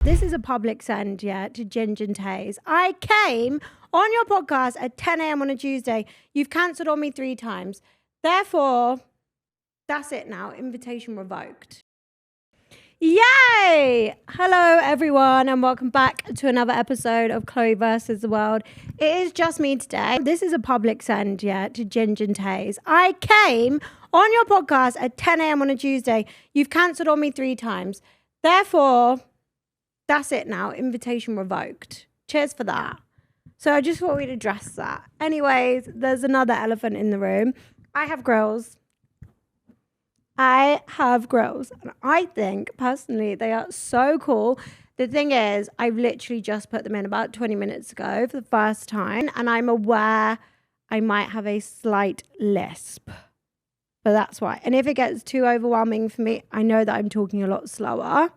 This is a public send, to Ginger and Taze. I came on your podcast at 10 a.m. on a Tuesday. You've cancelled on me 3 times. Therefore, that's it now. Invitation revoked. Yay! Hello, everyone, and welcome back to another episode of Chloe versus the World. It is just me today. This is a public send, to Ginger and Taze. I came on your podcast at 10 a.m. on a Tuesday. You've cancelled on me 3 times. Therefore, that's it now. Invitation revoked. Cheers for that. So I just thought we'd address that. Anyways, there's another elephant in the room. I have grills. And I think, personally, they are so cool. The thing is, I've literally just put them in about 20 minutes ago for the first time. And I'm aware I might have a slight lisp. But that's why. And if it gets too overwhelming for me, I know that I'm talking a lot slower.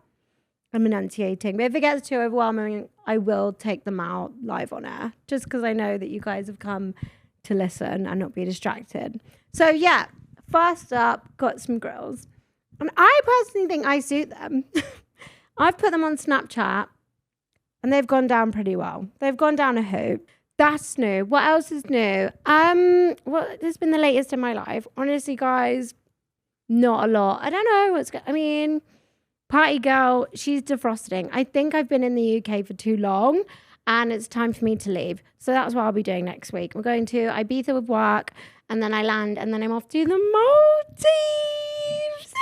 I'm enunciating. But if it gets too overwhelming, I will take them out live on air. Just because I know that you guys have come to listen and not be distracted. So yeah, first up, got some grills. And I personally think I suit them. I've put them on Snapchat and they've gone down pretty well. They've gone down a hoop. That's new. What else is new? What has been the latest in my life? Honestly, guys, not a lot. I don't know Party girl, she's defrosting. I think I've been in the UK for too long and it's time for me to leave. So that's what I'll be doing next week. I'm going to Ibiza with work and then I land and then I'm off to the Maldives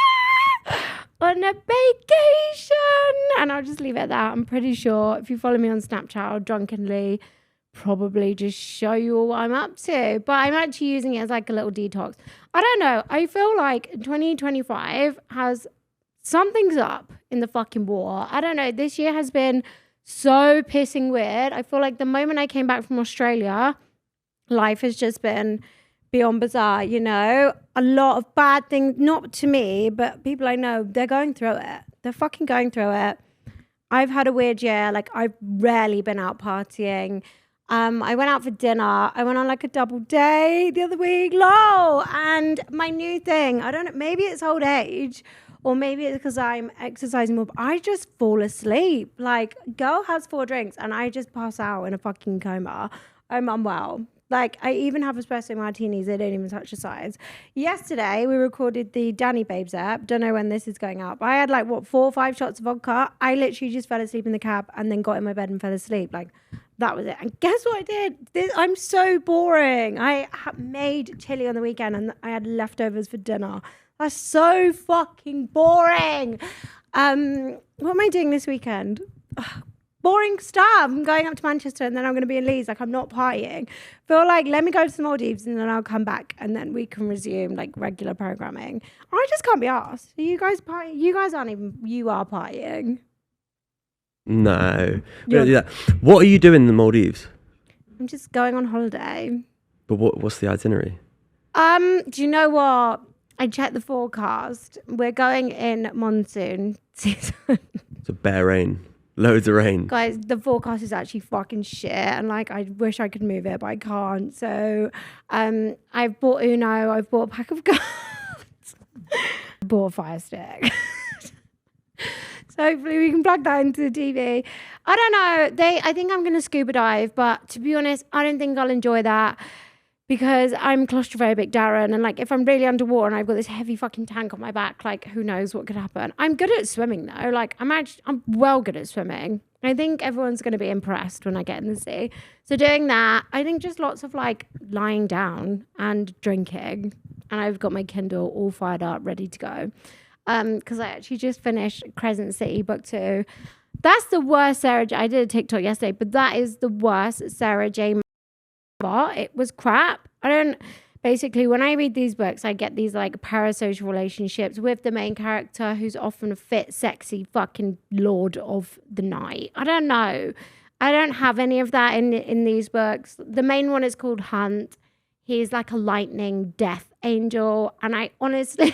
on a vacation. And I'll just leave it at that. I'm pretty sure if you follow me on Snapchat, I'll drunkenly probably just show you all what I'm up to. But I'm actually using it as like a little detox. I don't know. I feel like 2025 has... something's up in the fucking war. I don't know. This year has been so pissing weird. I feel like the moment I came back from Australia, life has just been beyond bizarre, A lot of bad things, not to me, but people I know, they're going through it. They're fucking going through it. I've had a weird year. Like, I've rarely been out partying. I went out for dinner. I went on like a double day the other week. Lol. And my new thing, I don't know, maybe it's old age. Or maybe it's because I'm exercising more, but I just fall asleep. Like, girl has 4 drinks and I just pass out in a fucking coma. I'm unwell. Like, I even have espresso martinis. They don't even touch the sides. Yesterday, we recorded the Danny Babes app. Don't know when this is going up. I had 4 or 5 shots of vodka. I literally just fell asleep in the cab and then got in my bed and fell asleep. Like, that was it. And guess what I did? I'm so boring. I made chili on the weekend and I had leftovers for dinner. That's so fucking boring. What am I doing this weekend? Boring stuff. I'm going up to Manchester and then I'm going to be in Leeds. Like, I'm not partying. Feel like, let me go to the Maldives and then I'll come back and then we can resume regular programming. I just can't be asked. Are you guys partying? You guys aren't even, you are partying. No. Yeah. What are you doing in the Maldives? I'm just going on holiday. But what's the itinerary? Do you know what? I checked the forecast. We're going in monsoon season. It's a bare rain. Loads of rain. Guys, the forecast is actually fucking shit. And I wish I could move it, but I can't. So I've bought Uno. I've bought a pack of cards. Bought a fire stick. So hopefully we can plug that into the TV. I don't know. I think I'm going to scuba dive. But to be honest, I don't think I'll enjoy that. Because I'm claustrophobic, Darren, and if I'm really underwater and I've got this heavy fucking tank on my back, who knows what could happen. I'm good at swimming though. I'm well good at swimming. I think everyone's going to be impressed when I get in the sea. So doing that, I think just lots of lying down and drinking. And I've got my Kindle all fired up, ready to go. Because I actually just finished Crescent City book 2. That's the worst Sarah J. I did a TikTok yesterday, but that is the worst Sarah J. It was crap. Basically, when I read these books, I get these parasocial relationships with the main character who's often a fit, sexy fucking lord of the night. I don't know. I don't have any of that in these books. The main one is called Hunt. He's like a lightning death angel. And I honestly...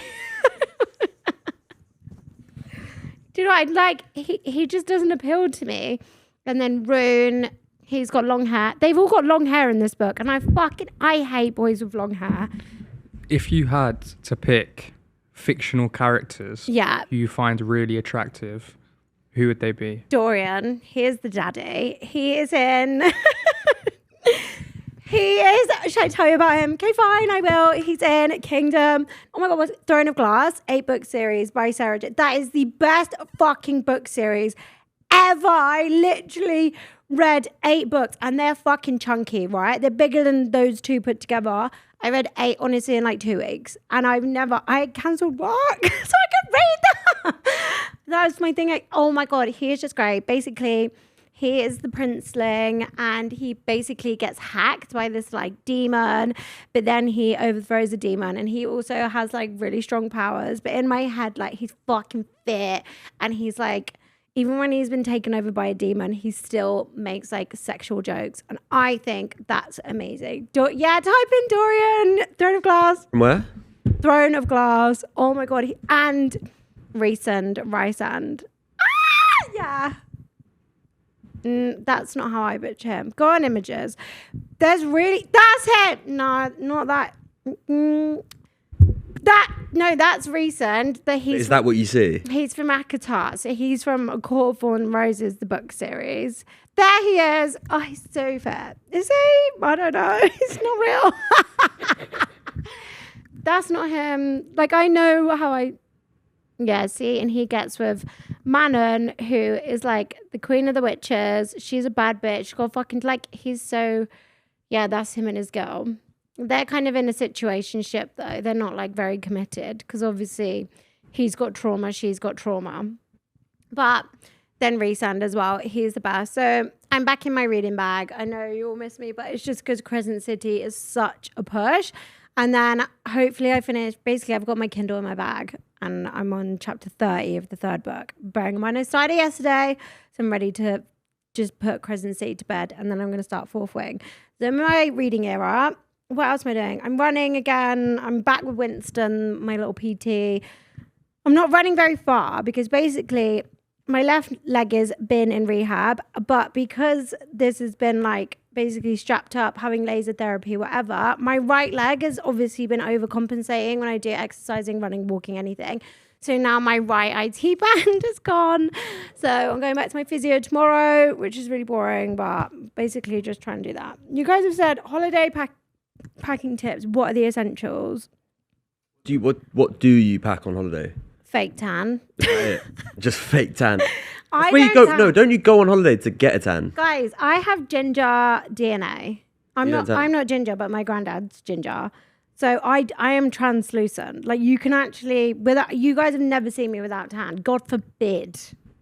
Do you know what? He just doesn't appeal to me. And then Rune... He's got long hair. They've all got long hair in this book. And I hate boys with long hair. If you had to pick fictional characters who you find really attractive, Who would they be? Dorian, he is the daddy. He is in... He is... Should I tell you about him? Okay, fine, I will. He's in Kingdom. Oh my God, what's it? Throne of Glass, 8-book series by Sarah J. That is the best fucking book series ever. I literally read 8 books and they're fucking chunky, right? They're bigger than those 2 put together. I read 8 honestly in like 2 weeks, and I cancelled work so I could read that. That was my thing. Like, oh my God, he is just great. Basically, he is the princeling, and he basically gets hacked by this like demon, but then he overthrows the demon, and he also has like really strong powers. But in my head, like, he's fucking fit, and he's like, even when he's been taken over by a demon, he still makes like sexual jokes. And I think that's amazing. Type in Dorian, Throne of Glass. From where? Throne of Glass. Oh my God. And Rysand. Yeah. That's not how I butcher him. Go on Images. That's it. No, not that. That's recent. Is that what you see? He's from Akatar. So he's from A Court of Thorn Roses, the book series. There he is. Oh, he's so fit. Is he? I don't know. He's not real. That's not him. Like, I know how I... Yeah, see? And he gets with Manon, who is like the queen of the witches. She's a bad bitch. Got fucking... Like, he's so... Yeah, that's him and his girl. They're kind of in a situationship, though. They're not, like, very committed. Because, obviously, he's got trauma. She's got trauma. But then Rysand as well. He's the best. So, I'm back in my reading bag. I know you all miss me, but it's just because Crescent City is such a push. And then, hopefully, I finish. Basically, I've got my Kindle in my bag. And I'm on chapter 30 of the 3rd book. Bearing in mind, I started yesterday. So, I'm ready to just put Crescent City to bed. And then I'm going to start Fourth Wing. So, in my reading era... What else am I doing? I'm running again. I'm back with Winston, my little PT. I'm not running very far because basically my left leg has been in rehab, but because this has been like basically strapped up, having laser therapy, whatever, my right leg has obviously been overcompensating when I do exercising, running, walking, anything. So now my right IT band is gone. So I'm going back to my physio tomorrow, which is really boring, but basically just trying to do that. You guys have said holiday packing tips. What are the essentials? What do you pack on holiday? Fake tan. Just fake tan. Don't you go on holiday to get a tan? Guys, I have ginger DNA. I'm not ginger, but my granddad's ginger. So I am translucent. Like, you can actually, you guys have never seen me without tan. God forbid.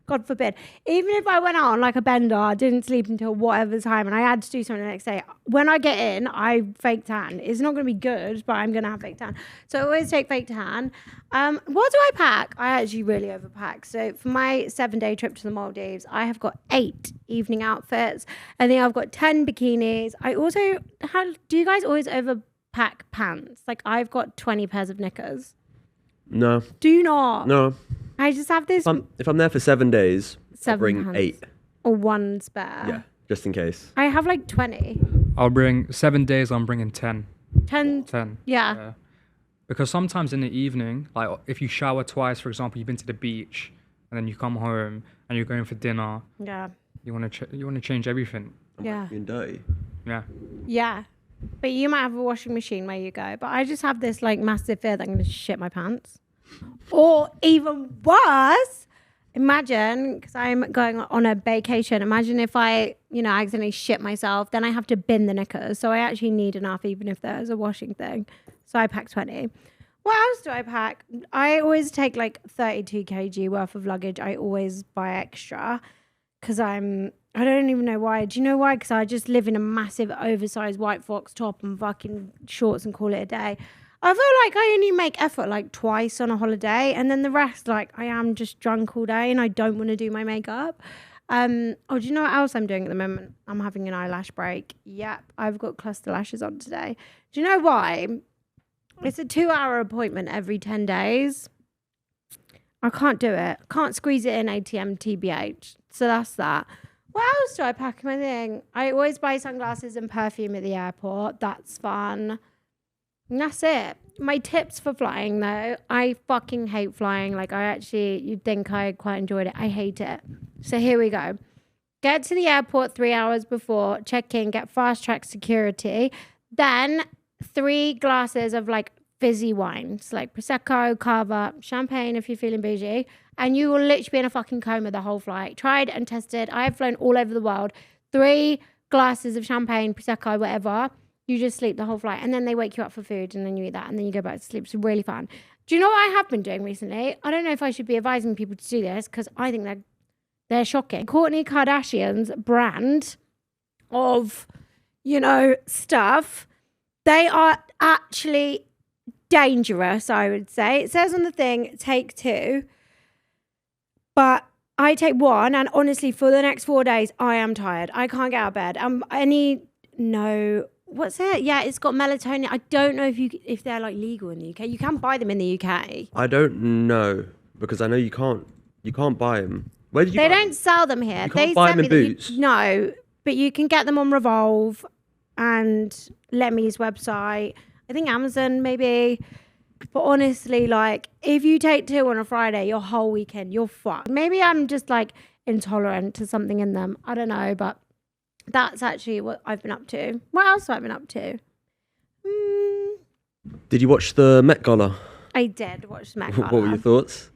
God forbid. Even if I went out on like a bender, didn't sleep until whatever time, and I had to do something the next day, when I get in, I fake tan. It's not going to be good, but I'm going to have fake tan. So I always take fake tan. What do I pack? I actually really overpack. So for my 7-day trip to the Maldives, I have got 8 evening outfits. I think I've got 10 bikinis. I also, do you guys always overpack pants? Like, I've got 20 pairs of knickers. No. Do you not? No. I just have this. If I'm there for 7 days, I'll bring pants. 8. Or 1 spare. Yeah, just in case. I have like 20. I'll bring 7 days. I'm bringing 10. 10. Yeah. Because sometimes in the evening, like if you shower twice, for example, you've been to the beach and then you come home and you're going for dinner. Yeah. You want to change everything. Yeah. Being dirty. Yeah. Yeah. But you might have a washing machine where you go. But I just have this like massive fear that I'm going to shit my pants. Or even worse, imagine, because I'm going on a vacation, imagine if I, accidentally shit myself, then I have to bin the knickers. So I actually need enough, even if there's a washing thing. So I pack 20. What else do I pack? I always take like 32 kg worth of luggage. I always buy extra because I don't even know why. Do you know why? Because I just live in a massive oversized white fox top and fucking shorts and call it a day. I feel like I only make effort like twice on a holiday, and then the rest, like, I am just drunk all day and I don't want to do my makeup. Do you know what else I'm doing at the moment? I'm having an eyelash break. Yep, I've got cluster lashes on today. Do you know why? It's a 2-hour appointment every 10 days. I can't do it. Can't squeeze it in ATM TBH. So that's that. What else do I pack in my thing? I always buy sunglasses and perfume at the airport. That's fun. And that's it. My tips for flying, though, I fucking hate flying. Like, you'd think I quite enjoyed it. I hate it. So here we go. Get to the airport 3 hours before, check in, get fast track security. Then 3 glasses of like fizzy wines, like Prosecco, Cava, champagne if you're feeling bougie. And you will literally be in a fucking coma the whole flight. Tried and tested. I have flown all over the world. 3 glasses of champagne, Prosecco, whatever. You just sleep the whole flight. And then they wake you up for food and then you eat that and then you go back to sleep. It's really fun. Do you know what I have been doing recently? I don't know if I should be advising people to do this because I think they're shocking. Kourtney Kardashian's brand of, stuff, they are actually dangerous, I would say. It says on the thing, take 2. But I take 1 and honestly, for the next 4 days, I am tired. I can't get out of bed. What's it? Yeah, it's got melatonin. I don't know if they're like legal in the UK. You can buy them in the UK. I don't know because I know you can't buy them. Where did you? They don't sell them here. You can't buy them in Boots. No, but you can get them on Revolve and Lemmy's website. I think Amazon maybe. But honestly, like if you take 2 on a Friday, your whole weekend, you're fucked. Maybe I'm just like intolerant to something in them. I don't know, but that's actually what I've been up to. What else have I been up to? Did you watch the Met Gala? I did watch the Met Gala. What were your thoughts?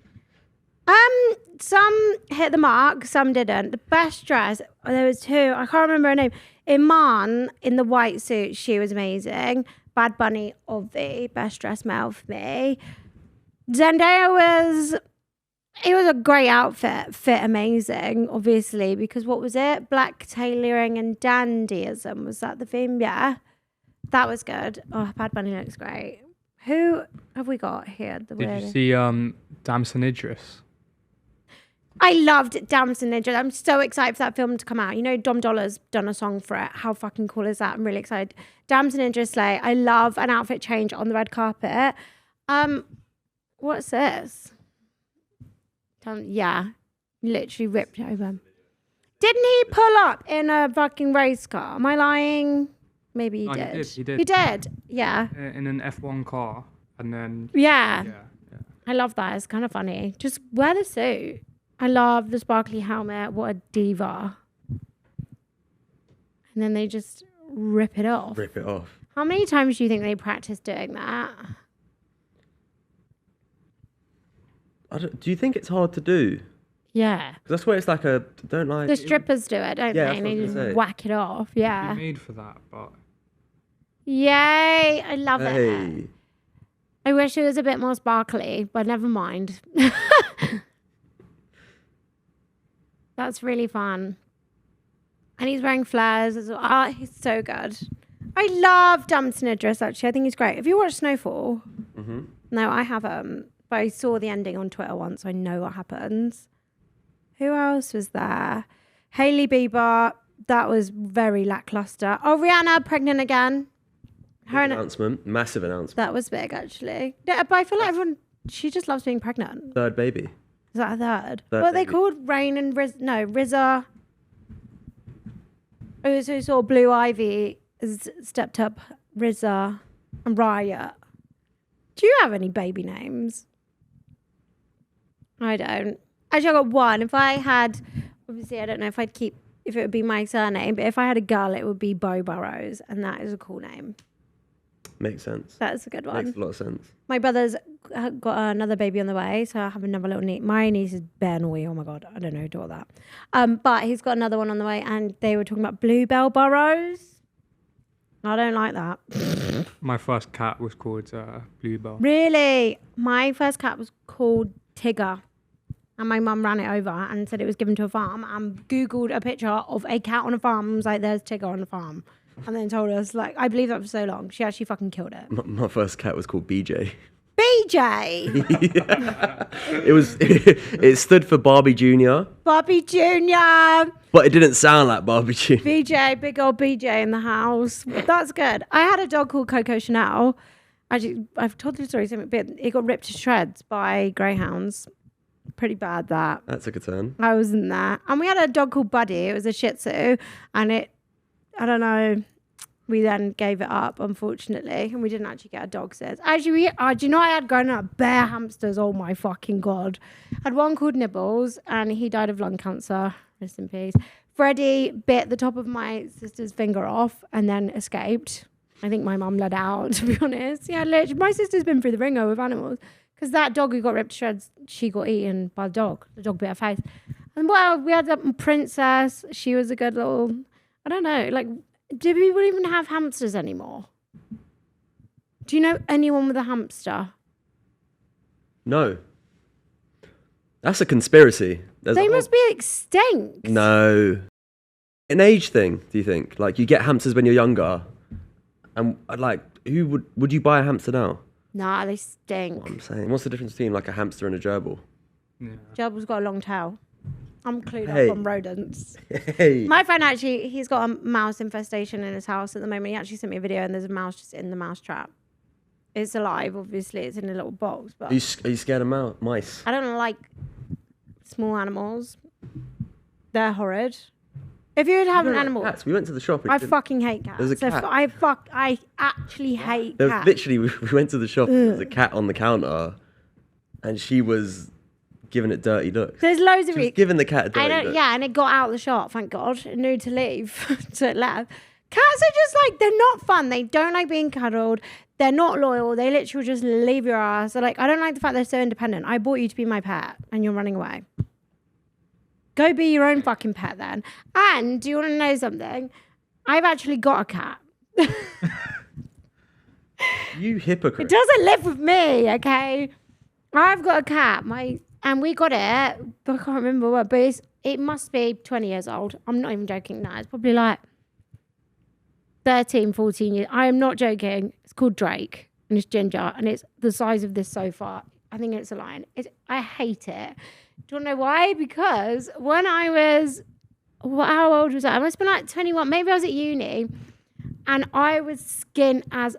Some hit the mark, some didn't. The best dress, there was 2. I can't remember her name. Iman in the white suit, she was amazing. Bad Bunny, obvi, best dressed male for me. Zendaya it was a great outfit, fit amazing, obviously, because what was it? Black tailoring and dandyism. Was that the theme? Yeah. That was good. Oh, Bad Bunny looks great. Who have we got here? Did you see Damson Idris? I loved Damson Idris. I'm so excited for that film to come out. Dom Dollar's done a song for it. How fucking cool is that? I'm really excited. Damson Idris slay. I love an outfit change on the red carpet. What's this? Yeah, literally ripped over. Didn't he pull up in a fucking race car? Am I lying? Maybe he did. He did. He did. Yeah. In an F1 car, and then. Yeah. I love that. It's kind of funny. Just wear the suit. I love the sparkly helmet. What a diva. And then they just rip it off. Rip it off. How many times do you think they practice doing that? Do you think it's hard to do? Yeah. Because that's where it's like the strippers do it, don't they? And they just whack it off. Yeah. You're made for that, but. Yay. I love it. I wish it was a bit more sparkly, but never mind. That's really fun. And he's wearing flares as well. Oh, he's so good. I love Damson Idris, actually. I think he's great. Have you watched Snowfall? Mm-hmm. No, I haven't. But I saw the ending on Twitter once, so I know what happens. Who else was there? Hailey Bieber. That was very lackluster. Oh, Rihanna, pregnant again. Announcement. Massive announcement. That was big, actually. Yeah, but I feel like she just loves being pregnant. 3rd baby. Is that a third? What are they called? Rain and RZA. Oh, so saw Blue Ivy has stepped up. RZA and Riot. Do you have any baby names? I don't. Actually, I got one. If I had, obviously, I don't know if it would be my surname, but if I had a girl, it would be Bo Burrows, and that is a cool name. Makes sense. That's a good one. Makes a lot of sense. My brother's got another baby on the way, so I have another little niece. My niece is bare naughty. Oh my god, I don't know who do all that. But he's got another one on the way, and they were talking about Bluebell Burrows. I don't like that. My first cat was called Bluebell. Really? My first cat was called Tigger. And my mum ran it over and said it was given to a farm and Googled a picture of a cat on a farm and was like, there's Tigger on the farm. And then told us, like, I believed that for so long. She actually fucking killed it. My first cat was called BJ. BJ? Yeah. It stood for Barbie Jr. Barbie Jr. But it didn't sound like Barbie Jr. BJ, big old BJ in the house. That's good. I had a dog called Coco Chanel. Actually, I've told the story so bit. It got ripped to shreds by greyhounds. Pretty bad, that. That took a turn. I was in there. And we had a dog called Buddy. It was a Shih Tzu. And I don't know, we then gave it up, unfortunately, and we didn't actually get a dog since. Actually, do you know I had grown up bare hamsters? Oh my fucking God. I had one called Nibbles, and he died of lung cancer. Rest in peace. Freddie bit the top of my sister's finger off and then escaped. I think my mum let out, to be honest. Yeah, literally, my sister's been through the ringer with animals. Because that dog who got ripped to shreds, she got eaten by the dog. The dog bit her face. And well, we had that Princess. She was a good little, I don't know, like, do people even have hamsters anymore? Do you know anyone with a hamster? No. That's a conspiracy. They must be extinct. No. An age thing, do you think? Like, you get hamsters when you're younger. And, like, would you buy a hamster now? Nah, they stink. What I'm saying. What's the difference between, like, a hamster and a gerbil? Yeah. Gerbil's got a long tail. I'm clued Hey. up on rodents. Hey. My friend actually, he's got a mouse infestation in his house at the moment. He actually sent me a video and there's a mouse just in the mouse trap. It's alive, obviously. It's in a little box. But Are you scared of mice? I don't like small animals. They're horrid. If you would have an animal, Cats. We went to the shop. I fucking hate cats. There's a cat. I actually hate cats. Literally, we went to the shop. There was a cat on the counter, and she was giving it dirty looks. There's loads of She was giving the cat a dirty look. Yeah, and it got out of the shop, thank God. It knew to leave. So it left. Cats are just like, they're not fun. They don't like being cuddled. They're not loyal. They literally just leave your ass. They're like, I don't like the fact they're so independent. I bought you to be my pet, and you're running away. Go be your own fucking pet then. And do you want to know something? I've actually got a cat. You hypocrite. It doesn't live with me, okay? I've got a cat. And we got it, but I can't remember what, but it must be 20 years old. I'm not even joking now. It's probably like 13, 14 years. I am not joking. It's called Drake, and it's ginger, and it's the size of this sofa. I think it's a lion. I hate it. Do you want to know why? Because when I was, how old was I? I must have been like 21. Maybe I was at uni, and I was skin as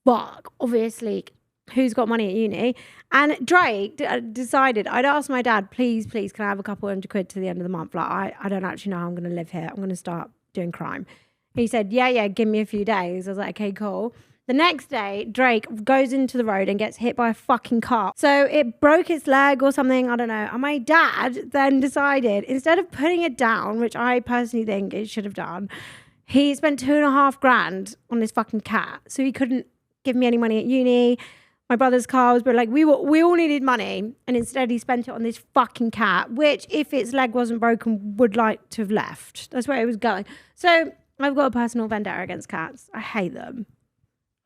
fuck. Obviously, who's got money at uni? And Drake decided, I'd asked my dad, please, can I have a couple £100 to the end of the month? Like, I don't actually know how I'm going to live here. I'm going to start doing crime. He said, yeah, give me a few days. I was like, okay, cool. The next day, Drake goes into the road and gets hit by a fucking car. So it broke its leg or something, I don't know. And my dad then decided, instead of putting it down, which I personally think it should have done, he spent $2,500 on this fucking cat. So he couldn't give me any money at uni. My brother's car was, but like we all needed money. And instead he spent it on this fucking cat, which if its leg wasn't broken, would like to have left. That's where it was going. So I've got a personal vendetta against cats. I hate them.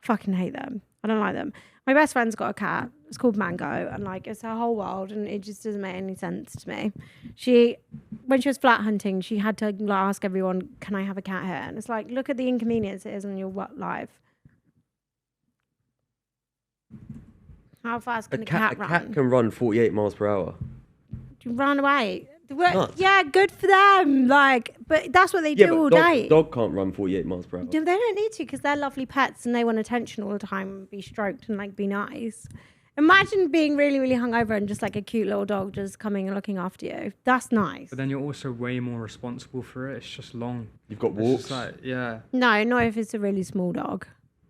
Fucking hate them. I don't like them. My best friend's got a cat. It's called Mango, and like it's her whole world, and it just doesn't make any sense to me. When she was flat hunting, she had to like, ask everyone, "Can I have a cat here?" And it's like, look at the inconvenience it is in your life. How fast can a cat run? A cat can run 48 miles per hour. Run away. Nuts. Yeah, good for them. Like, but that's what they do all day. Dog can't run 48 miles per hour. They don't need to because they're lovely pets and they want attention all the time and be stroked and like be nice. Imagine being really, really hungover and just like a cute little dog just coming and looking after you. That's nice. But then you're also way more responsible for it. It's just long. You've got It's walks. just like, yeah. No, not if it's a really small dog.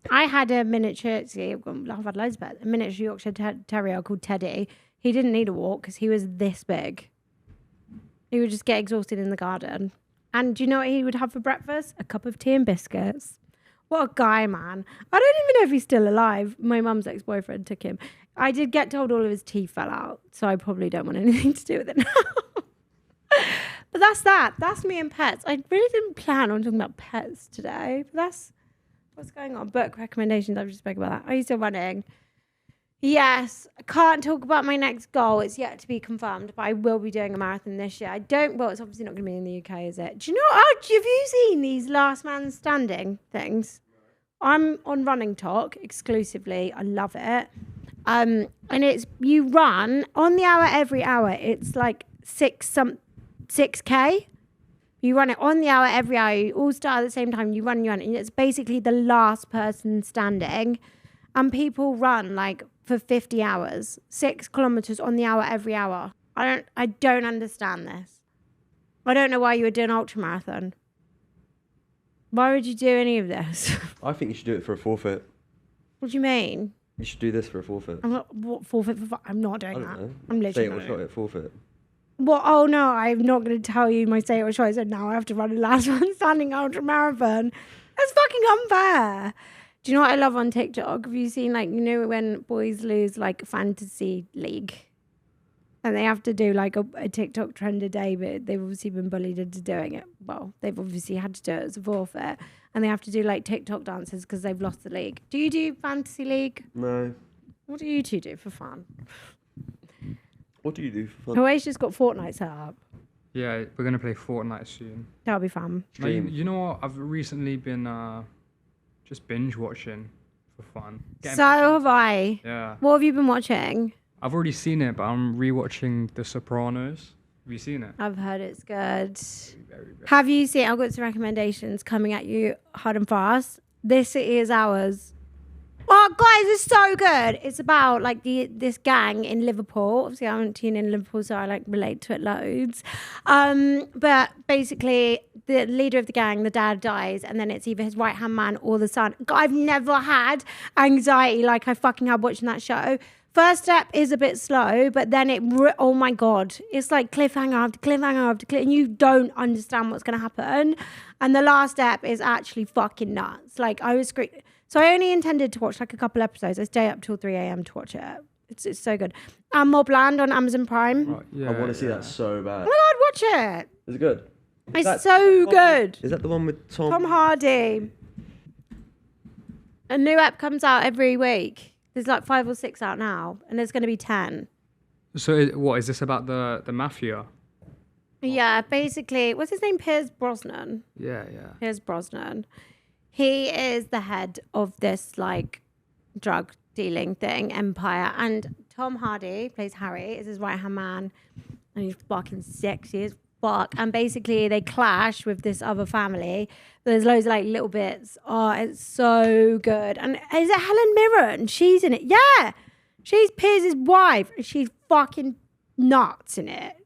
I had a miniature, I've had loads of pets, a miniature Yorkshire Terrier called Teddy. He didn't need a walk because he was this big. He would just get exhausted in the garden. And do you know what he would have for breakfast? A cup of tea and biscuits. What a guy, man. I don't even know if he's still alive. My mum's ex-boyfriend took him. I did get told all of his teeth fell out, so I probably don't want anything to do with it now. But that's that. That's me and pets. I really didn't plan on talking about pets today. But that's what's going on. Book recommendations. I've just spoken about that. Are you still running? Yes, I can't talk about my next goal. It's yet to be confirmed, but I will be doing a marathon this year. Well, it's obviously not going to be in the UK, is it? Do you know, have you seen these last man standing things? I'm on Running Talk exclusively. I love it. And it's, you run on the hour every hour. It's like 6K. You run it on the hour every hour. You all start at the same time. You run. And it's basically the last person standing. And people run like for 50 hours, 6 kilometers on the hour every hour. I don't understand this. I don't know why you would do an ultra marathon. Why would you do any of this? I think you should do it for a forfeit. What do you mean? You should do this for a forfeit. I'm not what forfeit for. I'm not I doing don't that. know. I'm literally Say it not or doing shot it. it, forfeit. What? Oh no, I'm not going to tell you my say or choice, and now I have to run the last one standing ultra marathon. That's fucking unfair. Do you know what I love on TikTok? Have you seen like when boys lose like fantasy league, and they have to do like a TikTok trend a day, but they've obviously been bullied into doing it. Well, they've obviously had to do it as a forfeit, and they have to do like TikTok dances because they've lost the league. Do you do fantasy league? No. What do you two do for fun? What do you do for fun? Huawei's just got Fortnite set up. Yeah, we're gonna play Fortnite soon. That'll be fun. Now, you, Stream. you know what? I've recently been just binge watching for fun. So have I. Yeah, What have you been watching? I've already seen it, but I'm rewatching The Sopranos. Have you seen it? I've heard it's good. Very, very. Have you seen? I've got some recommendations coming at you hard and fast. This City Is Ours. Oh, guys, it's so good. It's about like this gang in Liverpool. Obviously, I haven't seen in Liverpool, so I like relate to it loads. But basically, the leader of the gang, the dad dies, and then it's either his right hand man or the son. God, I've never had anxiety like I fucking had watching that show. First step is a bit slow, but then oh my God, it's like cliffhanger after cliffhanger after cliffhanger, and you don't understand what's going to happen. And the last step is actually fucking nuts. Like I was screaming. So I only intended to watch like a couple episodes. I stay up till 3 a.m. to watch it. It's so good. Mobland on Amazon Prime. Right, yeah, I want to see that so bad. Oh my God, watch it. Is it good? It's so good. Is that the one with Tom Hardy. A new app comes out every week. There's like 5 or 6 out now, and there's going to be 10. So what is this about the mafia? Yeah, basically, what's his name? Piers Brosnan. Yeah. Piers Brosnan. He is the head of this like drug dealing thing, empire. And Tom Hardy plays Harry, is his right hand man. And he's fucking sexy as fuck. And basically they clash with this other family. There's loads of like little bits. Oh, it's so good. And is it Helen Mirren? She's in it. Yeah. She's Piers' wife. And she's fucking nuts in it.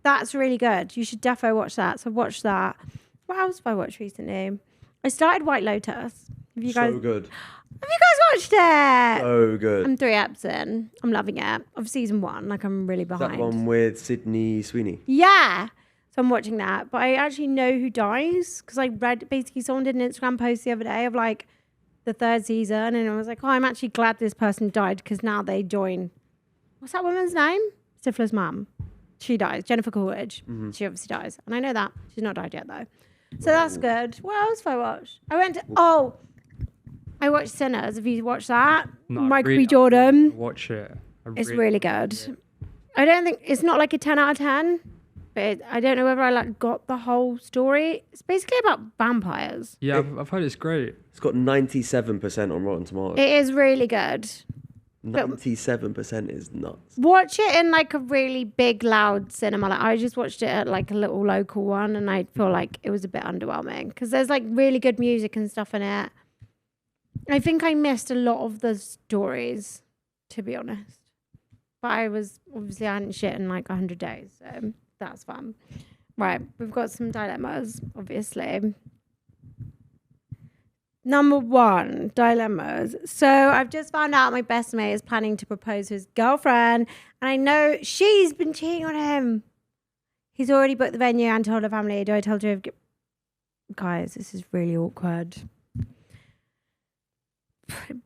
That's really good. You should defo watch that. So watch that. What else have I watched recently? I started White Lotus. Have you guys? So good. Have you guys watched it? So good. I'm 3 eps in. I'm loving it. Of season 1, like I'm really Is behind. that one with Sydney Sweeney? Yeah. So I'm watching that, but I actually know who dies because I read basically someone did an Instagram post the other day of like the 3rd season, and I was like, oh, I'm actually glad this person died because now they join. What's that woman's name? Stifler's mum. She dies. Jennifer Coolidge. Mm-hmm. She obviously dies, and I know that she's not died yet though. So that's good. What else have I watched? I watched Sinners. Have you watched that? No, Michael B. Jordan. Watch it. It's really good. I don't think it's not like a 10 out of 10, but I don't know whether I like got the whole story. It's basically about vampires. Yeah, I've heard it's great. It's got 97% on Rotten Tomatoes. It is really good. 97% is nuts. Watch it in like a really big, loud cinema. Like I just watched it at like a little local one, and I feel like it was a bit underwhelming because there's like really good music and stuff in it. I think I missed a lot of the stories, to be honest. But I hadn't shit in like 100 days, so that's fun. Right, we've got some dilemmas, obviously. Number 1, dilemmas. So I've just found out my best mate is planning to propose to his girlfriend, and I know she's been cheating on him. He's already booked the venue and told her family. Do I tell her? Guys, this is really awkward.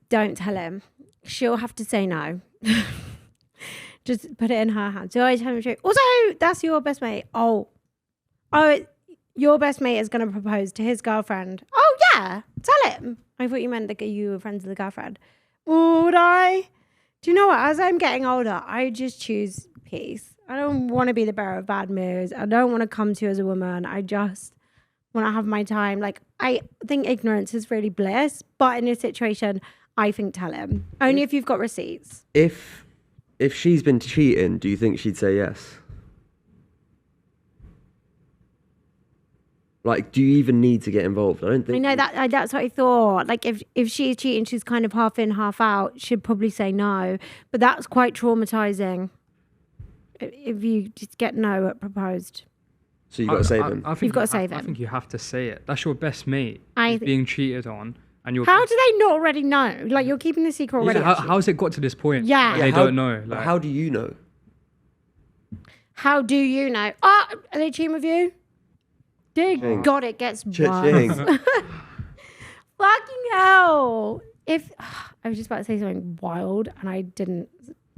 Don't tell him. She'll have to say no. Just put it in her hands. Do I tell him the truth? Also, that's your best mate. Oh, your best mate is going to propose to his girlfriend. Oh, yeah. Tell him. I thought you meant that you were friends with the girlfriend. Would I? Do you know what? As I'm getting older, I just choose peace. I don't want to be the bearer of bad news. I don't want to come to you as a woman. I just want to have my time. Like, I think ignorance is really bliss. But in this situation, I think tell him. Only if you've got receipts. If she's been cheating, do you think she'd say yes? Like, do you even need to get involved? I don't think. I know that's what I thought. Like, if she's cheating, she's kind of half in, half out. She'd probably say no. But that's quite traumatizing. If you just get no at proposed. So you got to save him. I think You've got to save him. I think you have to say it. That's your best mate. I He's thi- being cheated on, and you're. How do they not already know? Like, you're keeping the secret already. Yeah, how's it got to this point? Yeah. And they how- don't know. but Like, how do you know? How do you know? Are they cheating with you? Dear Ching. God, it gets worse. Ching. Fucking hell. If I was just about to say something wild and I didn't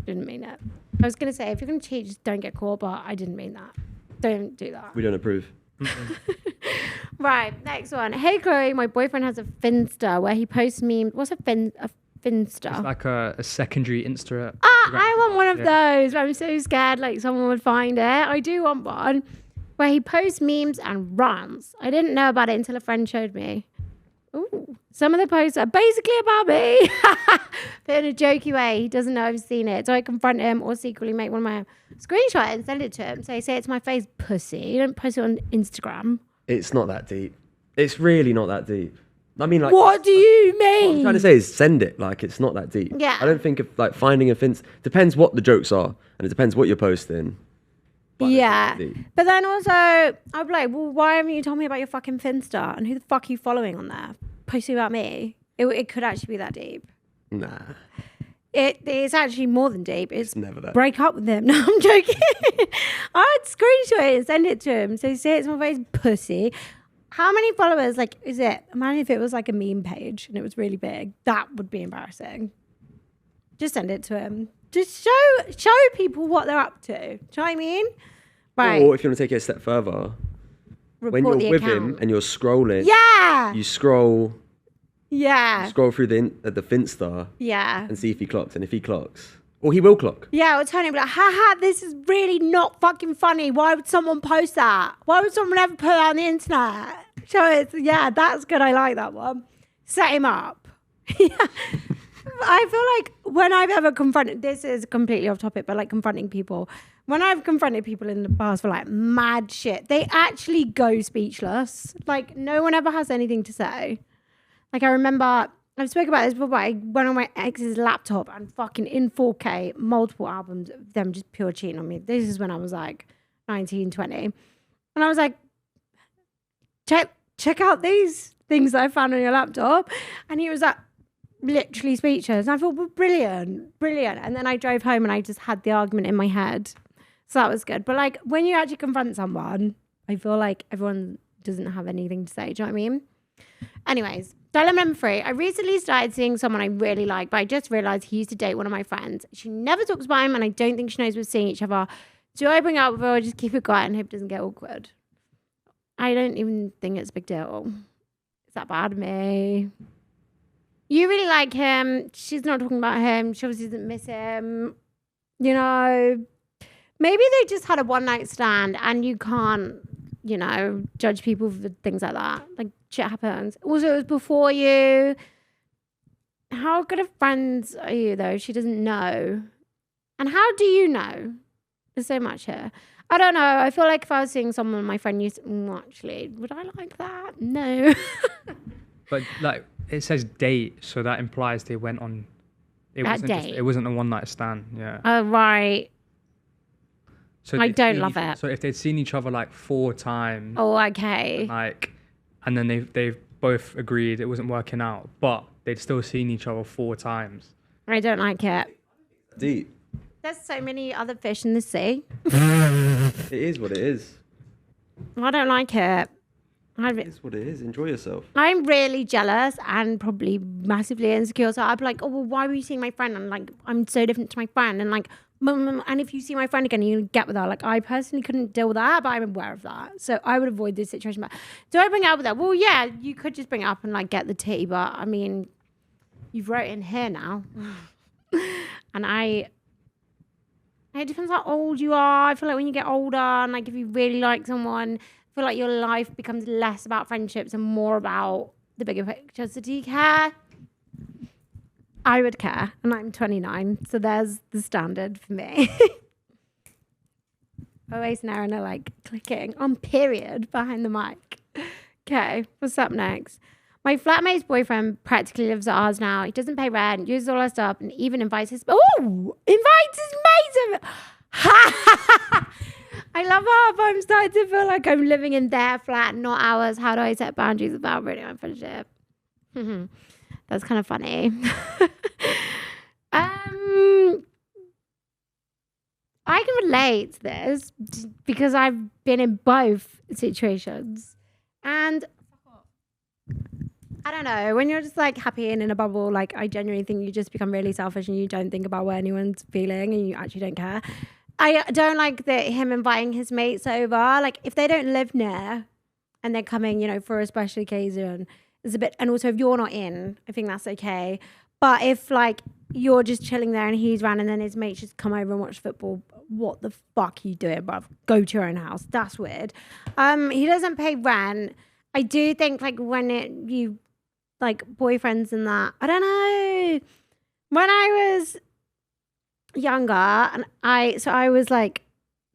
mean it. I was going to say, if you're going to cheat, just don't get caught, but I didn't mean that. Don't do that. We don't approve. Right, next one. Hey, Chloe, my boyfriend has a Finsta where he posts memes. What's a Finsta? it's like a secondary Insta. I want one of Yeah. those. I'm so scared like someone would find it. I do want one where he posts memes and rants. I didn't know about it until a friend showed me. Ooh. Some of the posts are basically about me, but in a jokey way. He doesn't know I've seen it. So I confront him or secretly make one of my screenshot and send it to him. So I say it to my face, pussy. You don't post it on Instagram. It's not that deep. It's really not that deep. I mean, like, What do you what I'm mean? trying to say is send it. Like, it's not that deep. Yeah. I don't think of like finding a Finsta. Depends what the jokes are, and it depends what you're posting. But I don't Yeah. think it's deep. But then also, I'd be like, well, why haven't you told me about your fucking Finsta? And who the fuck are you following on there? Posting about me? It could actually be that deep. Nah, It's actually more than deep. It's it's never that. break up with him. No, I'm joking. I'd screenshot it and send it to him. So say it to my face, pussy. How many followers, like, is it? Imagine if it was like a meme page and it was really big. That would be embarrassing. Just send it to him. Just show people what they're up to. Do you know what I mean? Right. Or if you want to take it a step further, when Report you're the with him account. and you're scrolling, Yeah. you scroll Yeah. through the Finsta Yeah. and see if he clocks, and if he clocks, or he will clock. Yeah, I would tell him, like, haha, this is really not fucking funny. Why would someone post that? Why would someone ever put that on the internet? So it's, yeah, that's good. I like that one. Set him up. Yeah. I feel like when I've ever confronted, this is completely off topic, but like confronting people, when I've confronted people in the past for like mad shit, they actually go speechless. Like, no one ever has anything to say. Like, I remember, I've spoken about this before, but I went on my ex's laptop and fucking in 4K, multiple albums of them just pure cheating on me. This is when I was like 19, 20. And I was like, check out these things that I found on your laptop. And he was like, literally speechless. And I thought, well, brilliant. And then I drove home and I just had the argument in my head. So that was good. But like, when you actually confront someone, I feel like everyone doesn't have anything to say. Do you know what I mean? Anyways, dilemma number 3. I recently started seeing someone I really like, but I just realized he used to date one of my friends. She never talks about him, and I don't think she knows we're seeing each other. Do I bring it up with her or just keep it quiet and hope it doesn't get awkward? I don't even think it's a big deal. Is that bad of me? You really like him. She's not talking about him. She obviously doesn't miss him. You know, maybe they just had a one-night stand and you can't, you know, judge people for things like that. Like, shit happens. Also, it was before you. How good of friends are you, though? She doesn't know. And how do you know? There's so much here. I don't know. I feel like if I was seeing someone my friend used to, actually, would I like that? No. But like it says date, so that implies they went on. It wasn't a one night stand. Yeah. Oh, right. So I they'd don't seen love it. So if they'd seen each other like 4 times, Oh, okay. like, and then they've both agreed it wasn't working out, but they'd still seen each other 4 times. I don't like it. Deep. There's so many other fish in the sea. It is what it is. I don't like it. It is what it is. Enjoy yourself. I'm really jealous and probably massively insecure. So I'd be like, oh, well, why were you seeing my friend? And like, I'm so different to my friend. And like, and if you see my friend again, you get with her. Like, I personally couldn't deal with that, but I'm aware of that. So I would avoid this situation. But do I bring it up with her? Well, yeah, you could just bring it up and like get the tea. But I mean, you've wrote in here now. And it depends how old you are. I feel like when you get older and like if you really like someone, I feel like your life becomes less about friendships and more about the bigger picture. So do you care? I would care. And I'm 29. So there's the standard for me. Always and Aaron are like clicking on period behind the mic. Okay, what's up next? My flatmate's boyfriend practically lives at ours now. He doesn't pay rent, uses all our stuff, and even invites his... Oh! Invites his mates over... I love how I'm starting to feel like I'm living in their flat, not ours. How do I set boundaries without ruining my friendship? That's kind of funny. I can relate to this because I've been in both situations. And I don't know, when you're just like happy and in a bubble, like I genuinely think you just become really selfish and you don't think about what anyone's feeling and you actually don't care. I don't like him inviting his mates over. Like if they don't live near and they're coming, you know, for a special occasion, it's a bit, and also if you're not in, I think that's okay. But if like you're just chilling there and he's around and then his mates just come over and watch football, what the fuck are you doing, bruv? Go to your own house. That's weird. He doesn't pay rent. I do think like when you like boyfriends and that, I don't know. When I was younger and I was like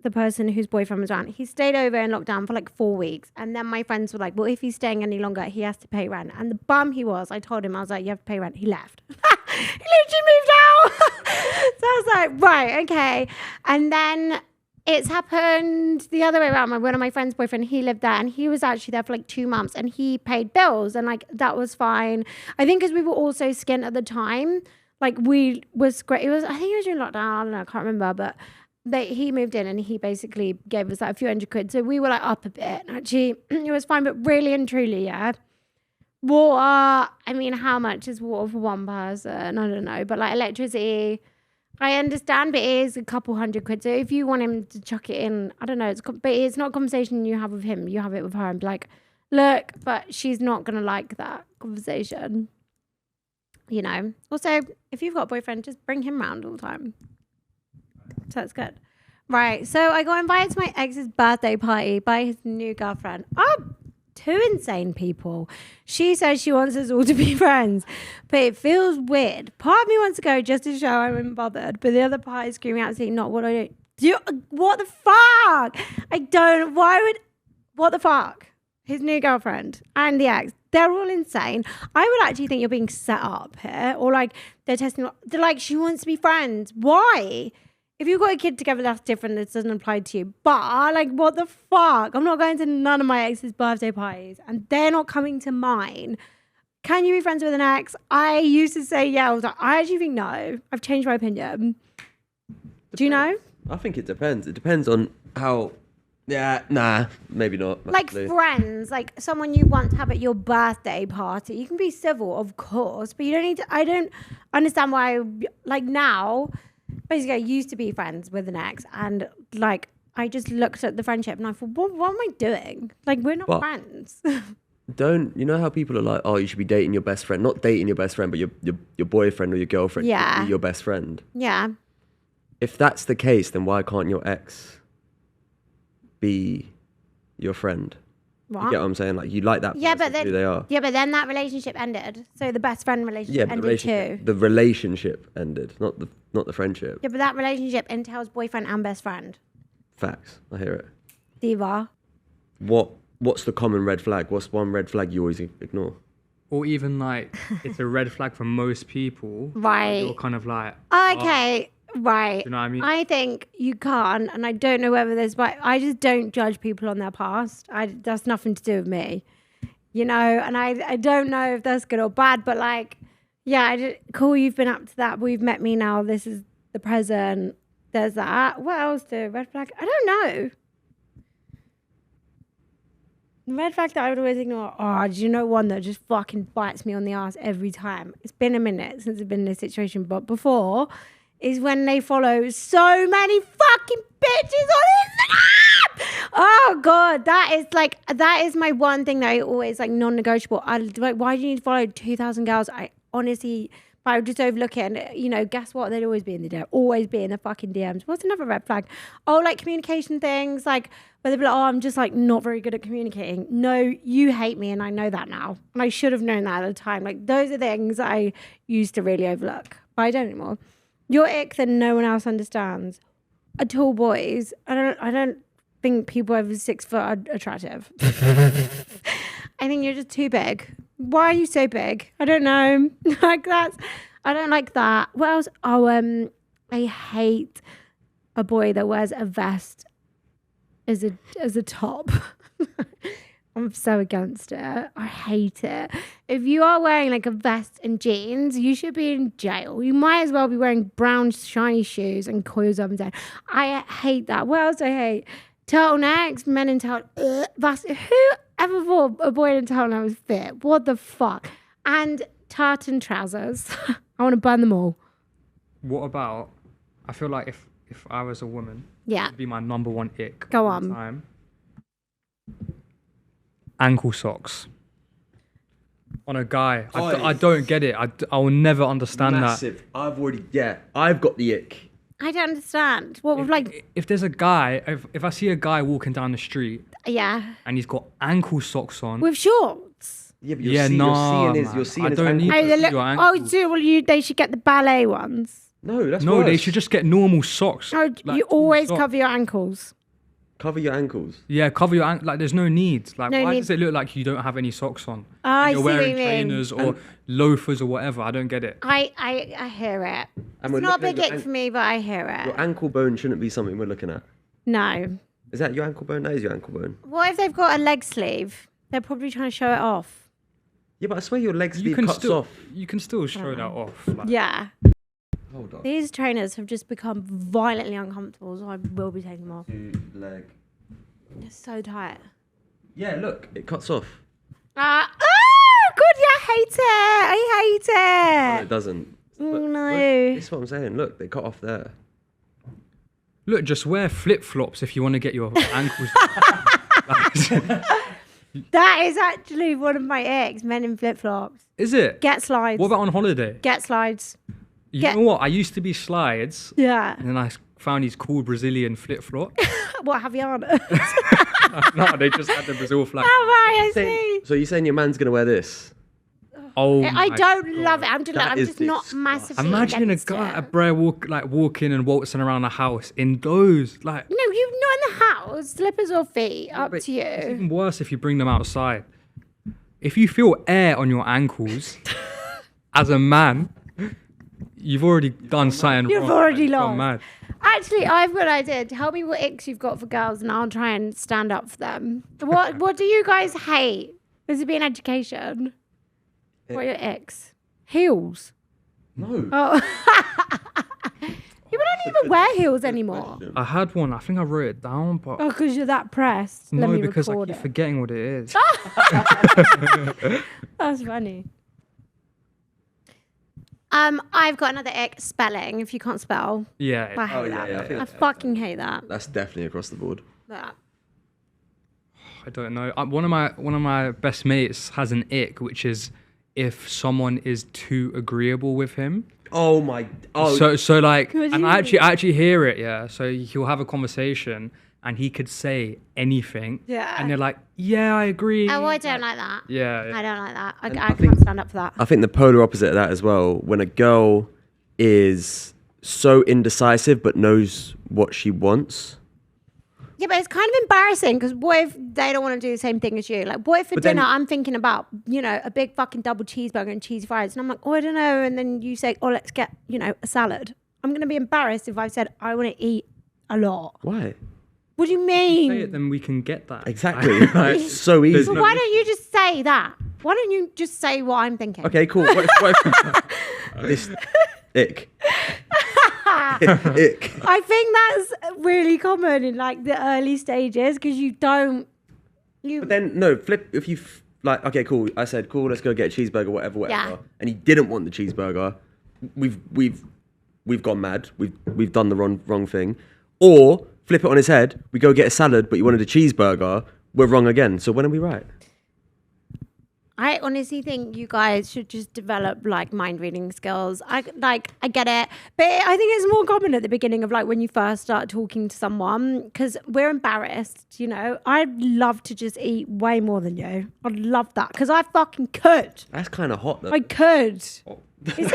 the person whose boyfriend was around, he stayed over in lockdown for like 4 weeks, and then my friends were like, well, if he's staying any longer he has to pay rent. And the bum he was, I told him, I was like, you have to pay rent. He left. He literally moved out. So I was like, right, okay. And then it's happened the other way around. One of my friend's boyfriend, he lived there and he was actually there for like 2 months and he paid bills and like that was fine. I think because we were all so skint at the time, like we was great. I think it was during lockdown. I don't know. I can't remember, but he moved in and he basically gave us like a few £100. So we were like up a bit. Actually, it was fine, but really and truly, yeah. Water, I mean, how much is water for one person? I don't know. But like electricity, I understand, but it is a couple £100. So if you want him to chuck it in, I don't know. But it's not a conversation you have with him. You have it with her and be like, look, but she's not going to like that conversation. You know. Also, if you've got a boyfriend, just bring him round all the time. So that's good. Right. So I got invited to my ex's birthday party by his new girlfriend. Oh, two insane people. She says she wants us all to be friends, but it feels weird. Part of me wants to go just to show I'm unbothered, but the other part is screaming out saying, not what I do. What the fuck? What the fuck? His new girlfriend and the ex, they're all insane. I would actually think you're being set up here, or like they're testing, they're like, she wants to be friends. Why? If you've got a kid together, that's different. This doesn't apply to you. But like, what the fuck? I'm not going to none of my ex's birthday parties and they're not coming to mine. Can you be friends with an ex? I used to say, yeah. I was like, I actually think no. I've changed my opinion. Depends. Do you know? I think it depends. It depends on how... Yeah, nah, maybe not. Like friends, like someone you want to have at your birthday party. You can be civil, of course, but you don't need to... I don't understand why, like now... Basically, I used to be friends with an ex, and like I just looked at the friendship and I thought, what am I doing? Like, we're not friends. You know how people are like, oh, you should be dating your best friend, not dating your best friend, but your boyfriend or your girlfriend, yeah, be your best friend. Yeah. If that's the case, then why can't your ex be your friend? What? You get what I'm saying? Like, you like that person, but then, who they are. Yeah, but then that relationship ended. So the best friend relationship ended too. The relationship ended, not the friendship. Yeah, but that relationship entails boyfriend and best friend. Facts. I hear it. Diva. What's the common red flag? What's one red flag you always ignore? Or even like, it's a red flag for most people. Right. You're kind of like... Okay. Right. Do you know what I mean? I think you can't, and I don't know whether there's, but I just don't judge people on their past. That's nothing to do with me, you know. And I don't know if that's good or bad, but like, yeah, cool. You've been up to that. But we've met me now. This is the present. There's that. What else? The red flag? I don't know. The red flag that I would always ignore. Oh, do you know one that just fucking bites me on the ass every time? It's been a minute since I've been in this situation, but before. Is when they follow so many fucking bitches on Instagram. Oh God, that is my one thing that I always like non-negotiable. I like, why do you need to follow 2,000 girls? I honestly, I would just overlook it, and you know, guess what? They'd always be in the DM, always be in the fucking DMs. What's another red flag? Oh, like communication things, like where they'd be like, oh, I'm just like not very good at communicating. No, you hate me, and I know that now, and I should have known that at the time. Like those are things I used to really overlook, but I don't anymore. Your ick that no one else understands. Tall boys. I don't think people over 6 foot are attractive. I think you're just too big. Why are you so big? I don't know. I don't like that. What else? Oh, I hate a boy that wears a vest as a top. I'm so against it. I hate it. If you are wearing like a vest and jeans, you should be in jail. You might as well be wearing brown shiny shoes and coils up and down. I hate that. What else I hate? Turtlenecks, men in turtlenecks. That's who ever thought a boy in a turtleneck was fit? What the fuck? And tartan trousers. I want to burn them all. What about? I feel like if I was a woman, it'd be my number one ick. Go all on. the time. Ankle socks on a guy. I don't get it. I will never understand Massive. that. I've got the ick. I don't understand. What would like if there's a guy, if I see a guy walking down the street, and he's got ankle socks on with shorts. Yeah, but you're seeing his don't need ankles. to see your ankles. They should get the ballet ones. No, that's no. worse. They should just get normal socks. No, like you always socks. cover your ankles. Cover your ankles. Yeah, cover your ankles. Like, there's no need. Like, No why need. does it look like you don't have any socks on? Oh, I You're see what wearing you mean. trainers or loafers or whatever. I don't get it. I hear it. And It's not a big ick for me, but I hear it. Your ankle bone shouldn't be something we're looking at. No. Is that your ankle bone? That is your ankle bone. What if they've got a leg sleeve? They're probably trying to show it off. Yeah, but I swear your leg sleeve cuts off. You can still show that off. Like, Yeah. Hold on. These trainers have just become violently uncomfortable, so I will be taking them off. Leg. They're so tight. Yeah, look, it cuts off. God, yeah, I hate it. I hate No, it. it doesn't. No. This is what I'm saying. Look, they cut off there. Look, just wear flip flops if you want to get your ankles. That is actually one of my ex, men in flip flops. Is it? Get slides. What about on holiday? Get slides. You know what? I used to be slides, Yeah. and then I found these cool Brazilian flip flops. What Havana? No, they just had the Brazil flag. Oh, right, I see. So you're saying your man's gonna wear this? Oh, I my don't God. love it. I'm Is just not disgusting. massively Imagine a against guy, it. a bro walking and waltzing around the house in those. Like, No, you're not in the house. Slippers or feet, up but to it's you. even worse if you bring them outside. If you feel air on your ankles, as a man, you've already done something You've wrong. already Like, lost. gone mad. Actually, I've got an idea. Tell me what icks you've got for girls, and I'll try and stand up for them. What do you guys hate? This would be an education. What are your icks? Heels. No. Oh. People don't even wear heels anymore. I had one. I think I wrote it down, but Oh, because you're that pressed. Let no, me because I record keep it. forgetting what it is. That's funny. I've got another ick, spelling. If you can't spell, Yeah. I hate Oh, yeah, that. yeah, I think I that's- fucking hate that. That's definitely across the board. That. I don't know. One of my best mates has an ick, which is if someone is too agreeable with him. Oh my. Oh. So like, What do and you I actually hear it. Yeah. So he'll have a conversation, and he could say anything. Yeah. And they're like, yeah, I agree. Oh, I don't like that. Yeah. I don't like that. I I can't stand up for that. I think the polar opposite of that as well. When a girl is so indecisive but knows what she wants. Yeah, but it's kind of embarrassing because what if they don't want to do the same thing as you? Like, what if for But then- dinner I'm thinking about, a big fucking double cheeseburger and cheese fries, and I'm like, oh, I don't know, and then you say, oh, let's get, a salad. I'm going to be embarrassed if I've said I want to eat a lot. Why? What do you Say it, mean? then we can get that. Exactly. It's so easy. But why don't you just say that? Why don't you just say what I'm thinking? Okay, cool. What if this ick? Ick. I think that's really common in like the early stages because you don't. But then no, flip. If you like, okay, cool. I said, cool. Let's go get a cheeseburger, whatever. Yeah. And he didn't want the cheeseburger. We've gone mad. We've done the wrong thing. Or flip it on his head. We go get a salad, but you wanted a cheeseburger. We're wrong again. So when are we right? I honestly think you guys should just develop like mind reading skills. I get it, but I think it's more common at the beginning of like when you first start talking to someone because we're embarrassed. I'd love to just eat way more than you. I'd love that because I fucking could. That's kind of hot, though. I could. Is it?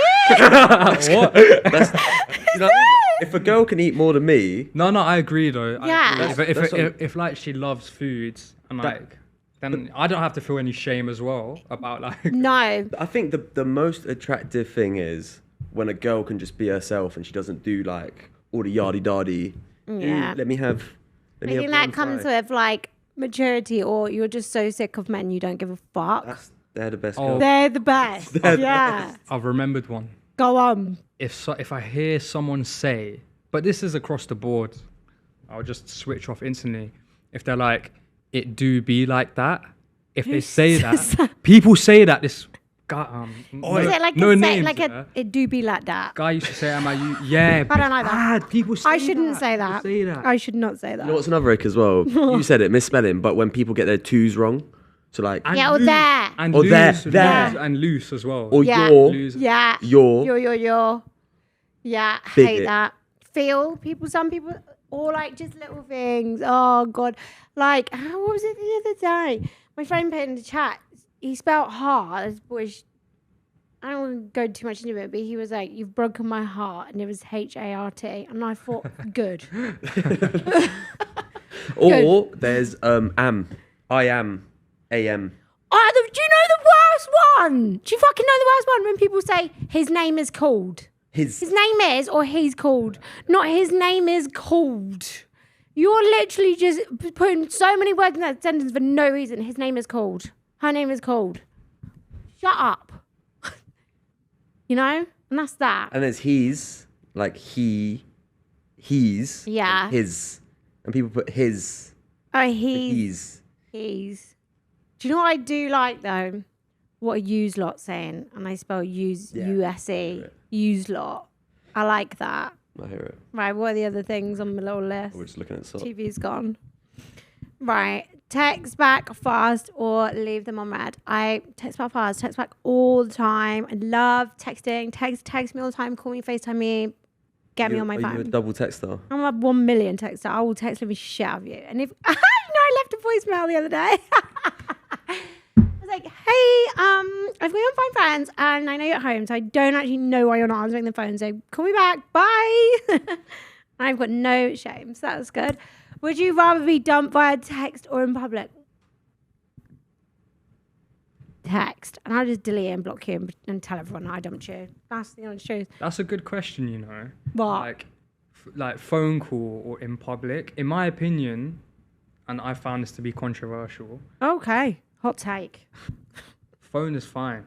What? That's, you know what I mean? If a girl can eat more than me, No, I agree though. Yeah. If like she loves foods and like, then I don't have to feel any shame as well about like. No. I think the most attractive thing is when a girl can just be herself and she doesn't do like all the yardy dardy. Yeah. Let me have Then I you think have that one comes fry. with like maturity, or you're just so sick of men you don't give a fuck. They're the best Oh. girls. They're the best. They're the yeah. I've remembered one. Go on. If I hear someone say, but this is across the board, I'll just switch off instantly. If they're like, it do be like that. If they say says that, people say that. This guy, Is it like no a names, like yeah. it do be like that? Guy used to say, "Am I you?" Yeah, I don't like that. bad. People say I shouldn't that. say People that. Say that. I should not say that. You know what's another ick as well? You said it, misspelling, but when people get their twos wrong. So like, And Yeah, or loose, there. and Or there, loose, there. loose, and loose as well. or Yeah. your, Lose. Yeah. your. Your. Yeah, Big hate it. that. Some people, or like just little things. Oh, God. Like, what was it the other day? My friend put in the chat, he spelled heart, which I don't want to go too much into it, but he was like, you've broken my heart. And it was HART. And I thought, good. Or there's I am, AM. Oh, do you know the worst one? Do you fucking know the worst one? When people say his name is called. His name is, or he's called. Not his name is called. You're literally just putting so many words in that sentence for no reason. His name is called. Her name is called. Shut up. You know? And that's that. And there's he's, like he's, Yeah. and his. And people put his, Oh, he's. he's. Do you know what I do like though? What a use lot saying. And I spell use, Yeah. USE. Use lot. I like that. I hear it. Right, what are the other things on my little list? We're just looking at socks. TV's gone. Right, text back fast or leave them on red. I text back fast, text back all the time. I love texting. Text me all the time, call me, FaceTime me, get me on my Are you a phone. double texter? I'm a 1 million texter. I will text living shit out of you. And if I left a voicemail the other day. I was like, hey, I've got you on Find Friends and I know you're at home, so I don't actually know why you're not answering the phone. So call me back. Bye. I've got no shame, so that's good. Would you rather be dumped via text or in public? Text. And I'll just delete and block you and tell everyone I dumped you. That's the honest truth. That's a good question, you know. What? Like phone call or in public. In my opinion, and I found this to be controversial, Okay. Hot take. phone is fine.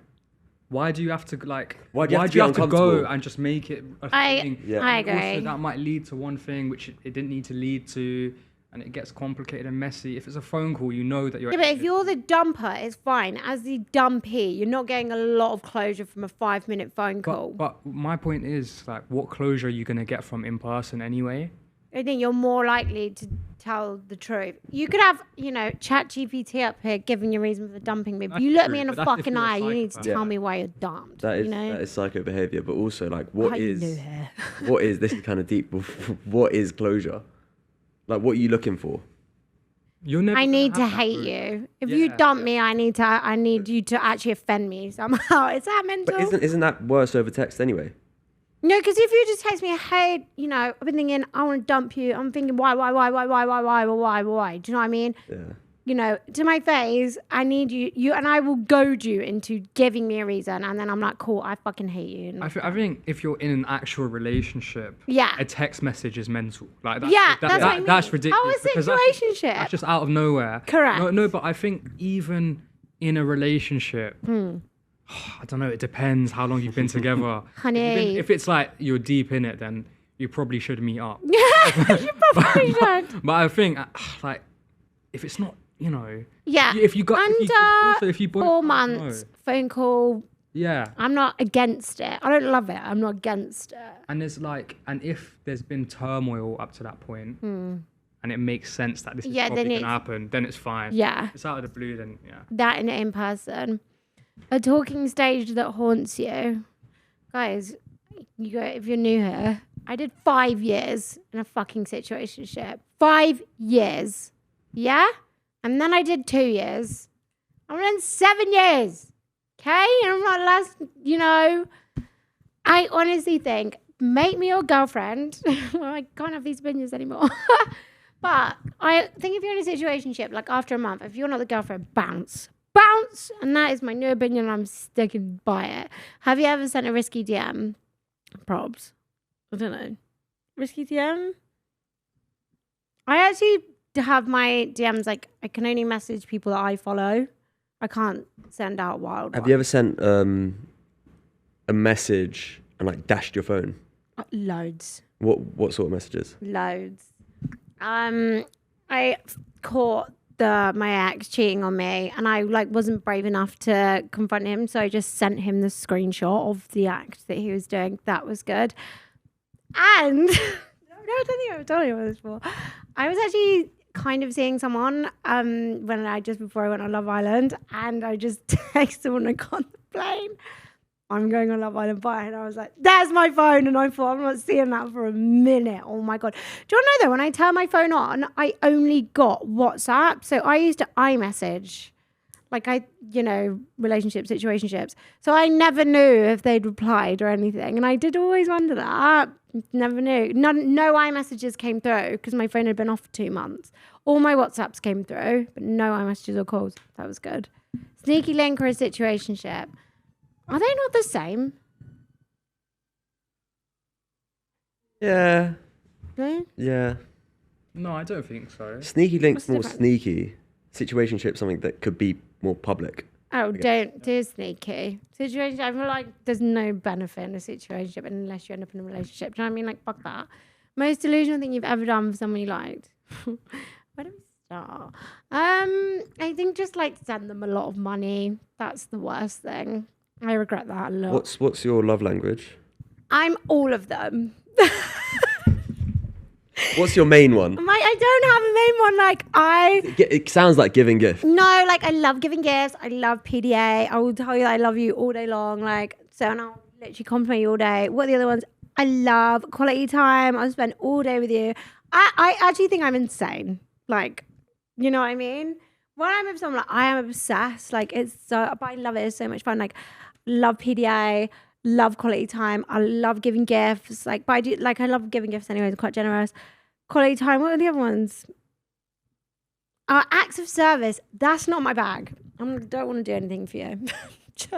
Why do you have to like? Why Why do do you you have have to be to go uncomfortable? and just make it a I thing? Yeah. I And agree. also, that might lead to one thing which it didn't need to lead to, and it gets complicated and messy. If it's a phone call, you know that you're. Yeah, but if you're the dumper, it's fine. As the dumpee, you're not getting a lot of closure from a 5-minute phone call. But my point is, like, what closure are you gonna get from in person anyway? I think you're more likely to tell the truth. You could have, Chat GPT up here giving you a reason for dumping me. But That's you look true, me in the but that's if fucking you're a eye, you need to psychopath. tell Yeah. me why you're dumped. That is you know? that is psycho behavior, but also like I knew her. what is this is kind of deep? What is closure? Like what are you looking for? You're never I gonna need to have that hate proof. you. If Yeah, you dump me, I need you to actually offend me somehow. Is that mental? But isn't that worse over text anyway? No, because if you just text me, hey, I've been thinking, I want to dump you. I'm thinking, why? Do you know what I mean? Yeah. To my face, I need you, and I will goad you into giving me a reason, and then I'm like, cool, I fucking hate you. And I think if you're in an actual relationship, Yeah. a text message is mental. Like that's, Yeah, that's what I mean. that's ridiculous. How is because situationship? That's just out of nowhere. Correct. No, but I think even in a relationship, I don't know. It depends how long you've been together. Honey. If it's like you're deep in it, then you probably should meet up. you probably should. But I think like if it's not, Yeah. if you got Under if you both 4 know. months, phone call. Yeah. I'm not against it. I don't love it. I'm not against it. And and if there's been turmoil up to that point, and it makes sense that this is Yeah, probably then going to it's- happen, then it's fine. Yeah. If it's out of the blue, then yeah. That and in person. A talking stage that haunts you. Guys, if you're new here, I did 5 years in a fucking situationship. 5 years. Yeah? And then I did 2 years. I'm in 7 years. Okay? And I'm not I honestly think, make me your girlfriend. Well, I can't have these opinions anymore. But I think if you're in a situationship, like after a month, if you're not the girlfriend, bounce. Bounce! And that is my new opinion. I'm sticking by it. Have you ever sent a risky DM? Probs. I don't know. Risky DM? I actually have my DMs, like, I can only message people that I follow. I can't send out wild Have ones. you ever sent a message and like dashed your phone? Loads. What sort of messages? Loads. I caught my ex cheating on me, and I like wasn't brave enough to confront him, so I just sent him the screenshot of the act that he was doing. That was good. And I don't think I've told you about this before. I was actually kind of seeing someone before I went on Love Island, and I just texted someone when I got on the plane, I'm going on Love Island, bye. And I was like, there's my phone. And I thought, I'm not seeing that for a minute. Oh my God. Do you want to know though, when I turn my phone on, I only got WhatsApp. So I used to iMessage. Like relationship, situationships. So I never knew if they'd replied or anything. And I did always wonder that. Never knew. No iMessages came through because my phone had been off for 2 months. All my WhatsApps came through, but no iMessages or calls. That was good. Sneaky link or a situationship. Are they not the same? Yeah. No? Yeah. No, I don't think so. Sneaky link's What's the more difference? sneaky. Situationship something that could be more public. Oh, don't do sneaky. Situation. I feel like there's no benefit in a situationship unless you end up in a relationship. Do you know what I mean? Like, fuck that. Most delusional thing you've ever done for someone you liked. Where do we start? I think just like send them a lot of money. That's the worst thing. I regret that a lot. What's your love language? I'm all of them. What's your main one? I don't have a main one. Like It sounds like giving gifts. No, like I love giving gifts. I love PDA. I will tell you that I love you all day long. Like, so and I'll literally compliment you all day. What are the other ones? I love quality time. I'll spend all day with you. I actually think I'm insane. Like, you know what I mean? When I'm with someone, like, I am obsessed. Like, it's so, but I love it. It's so much fun. Like, love PDA, love quality time. I love giving gifts. Like, but I love giving gifts anyway. I'm quite generous. Quality time. What are the other ones? Acts of service. That's not my bag. I don't want to do anything for you. I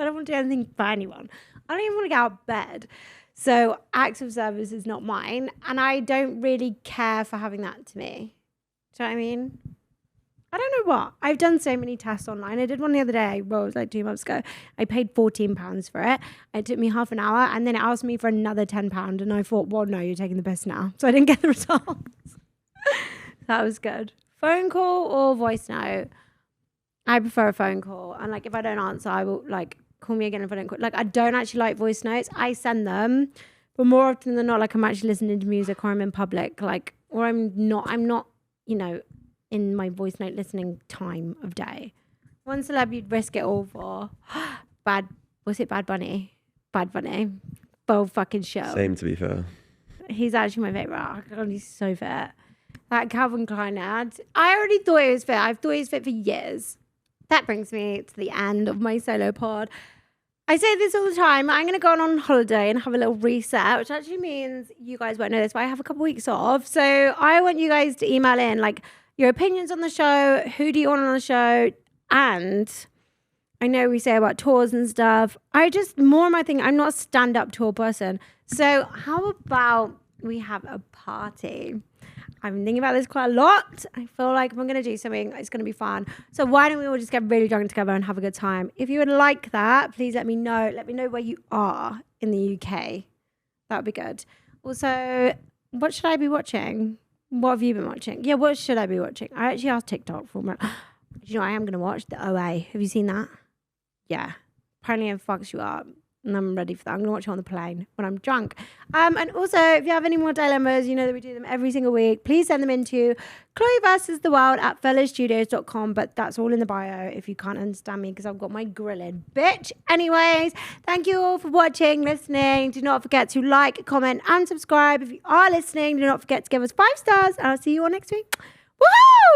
don't want to do anything for anyone. I don't even want to get out of bed. So acts of service is not mine. And I don't really care for having that to me. Do you know what I mean? I don't know what. I've done so many tests online. I did one the other day. Well, it was like 2 months ago. I paid £14 for it. It took me half an hour. And then it asked me for another £10. And I thought, well, no, you're taking the piss now. So I didn't get the results. That was good. Phone call or voice note? I prefer a phone call. And like if I don't answer, I will like call me again if I don't call. Like I don't actually like voice notes. I send them, but more often than not, like I'm actually listening to music or I'm in public, like or I'm not, in my voice note listening time of day. One celeb you'd risk it all for. Bad Bunny? Bad Bunny. Bold fucking show. Same, to be fair. He's actually my favourite. God, he's so fit. That Calvin Klein ad. I already thought he was fit. I've thought he was fit for years. That brings me to the end of my solo pod. I say this all the time. I'm going to go on holiday and have a little reset, which actually means you guys won't know this, but I have a couple weeks off. So I want you guys to email in like your opinions on the show. Who do you want on the show? And I know we say about tours and stuff. More of my thing, I'm not a stand-up tour person. So how about we have a party? I've been thinking about this quite a lot. I feel like if I'm going to do something, it's going to be fun. So why don't we all just get really drunk together and have a good time? If you would like that, please let me know. Let me know where you are in the UK. That would be good. Also, what should I be watching? What have you been watching? Yeah, what should I be watching? I actually asked TikTok for my... You know, I am going to watch the OA. Have you seen that? Yeah. Apparently it fucks you up. And I'm ready for that. I'm going to watch it on the plane when I'm drunk. And also, if you have any more dilemmas, you know that we do them every single week. Please send them into chloevstheworld@fellastudios.com. But that's all in the bio if you can't understand me because I've got my grilling. Bitch. Anyways, thank you all for watching, listening. Do not forget to like, comment, and subscribe. If you are listening, do not forget to give us 5 stars. And I'll see you all next week. Woohoo!